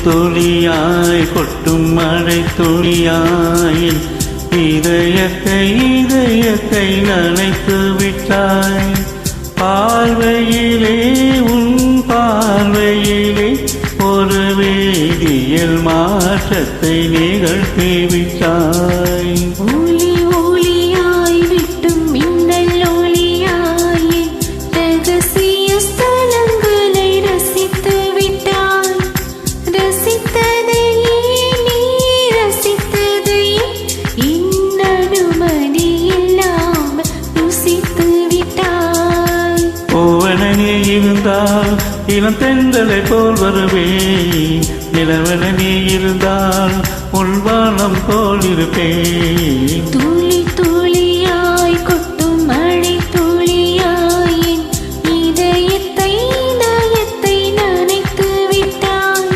துளியாய் கொட்டும் மழை துளியாய் இதயத்தை நனைத்து விட்டாய். பார்வையிலே உன் பார்வையிலே ஒரு வேதியியல் மாற்றத்தை நிகழ்த்தி விட்டாய். ஒளி ஒளியாய் விட்டும் மின்னல் ஒளியாய் ரகசிய ஸ்தலங்களை ரசித்து விட்டாய். ரசித்ததையே நீ ரசித்ததையே இன்னனுமதி இல்லாமல் ருசித்து விட்டாய். பூவனே இருந்தால் இளம் தென்றலை போல் வருவேன். நிலவன நீ இருந்தால் உள்வானம் போல் இருப்பேன். துளி துளியாய் கொட்டும் மழை துளியாய் இதயத்தை நனைத்து விட்டாய்.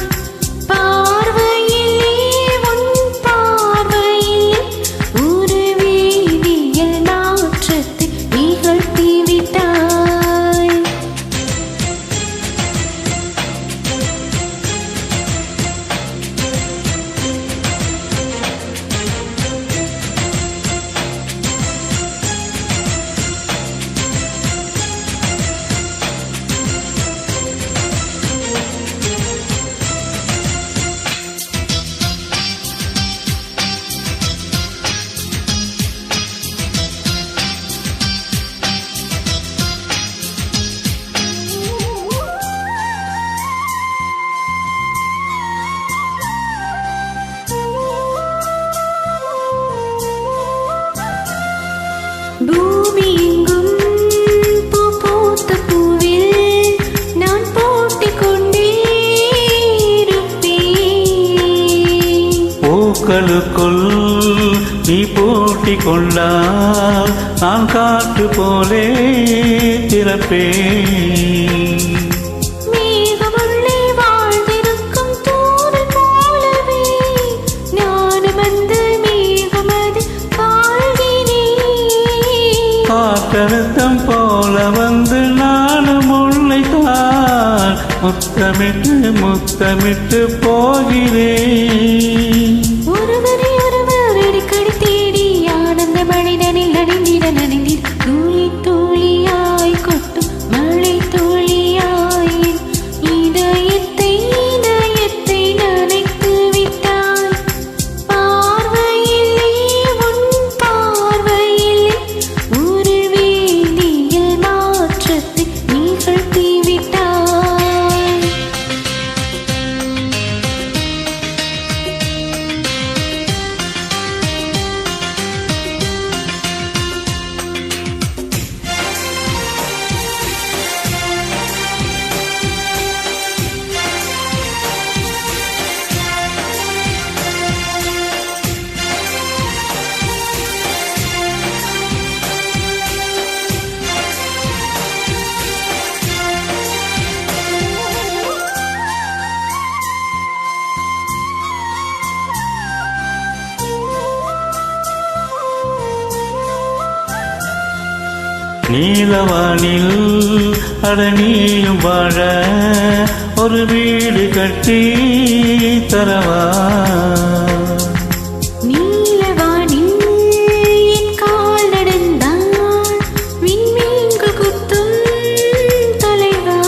பார்வையிலே உன் பார்வையிலே ஒரு வேதியியல் மாற்றத்தை நிகழ்த்தி விட்டாய். பூமி எங்கும் பூ பூத்த பூவில் நான் போட்டிக் கொண்டே இருப்பேன். பூக்களுக்குள் நீ போட்டிக் கொண்டால் நான் காற்று போலே திறப்பேன். மேகமுள்ளே வாழ்ந்திருக்கும் தூறல் போலவே நானும் அந்த மேகமது வாழ்கிறேன். காற்றழுத்தம் போல வந்து நானும் உன்னைத்தான் முத்தமிட்டு போகிறேன். ஒருவரை ஒருவர் அடிக்கடி தேடி ஆனந்த மழைதனில் நனைந்திட துளி துளியாய் கொட்டும் மழை துளியாய் இதயத்தை நனைத்து விட்டாய். பார்வையிலே உன் பார்வையிலே ஒரு வேதியியல் மாற்றத்தை நிகழ்த்தி விட்டாய். நீலவானில் அடனியும் வாழ ஒரு வீடு கட்டி தரவா. நீலவானில் என் கால் நடந்தால் விண்மீன்கள் குத்தும் தலைவா.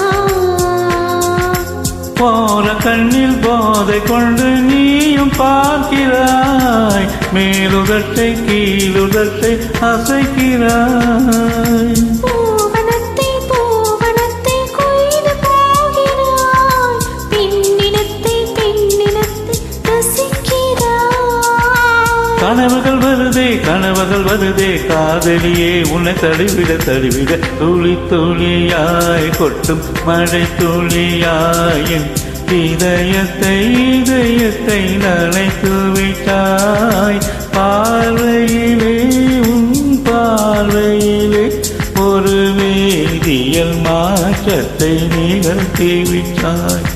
போற கண்ணில் போதை கொண்டு நீயும் பார்க்கிறாய். மேலுதட்டை கீழுதட்டை அசைக்கிறாய். பூவனத்தை கொய்து போகிறாய். பெண்ணினத்தை ரசிக்கிறாய். கனவுகள் வருதே காதலியே உன்னை தழுவிட துளி துளியாய் கொட்டும் மழை துளியாய் இதயத்தை நனைத்து விட்டாய். பார்வையிலே உன் பார்வையிலே ஒரு வேதியியல் மாற்றத்தை நிகழ்த்தி விட்டாய்.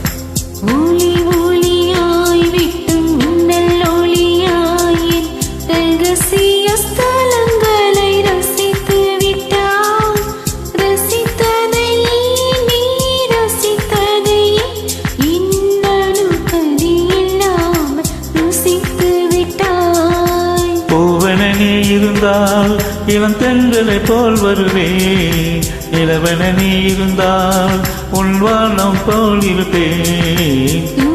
ஒளி ஒளியாய் விட்டும் மின்னல் ஒளியாய் ரகசிய ஸ்தலங்களை ரசித்து விட்டாய். ரசித்ததையே நீ ரசித்ததையே இன்னனுமதி இருந்தால் இளம் தென்றலை போல் வருவேன். இளவென நீ இருந்தால் உன் வானம் போல் இருப்பேன்.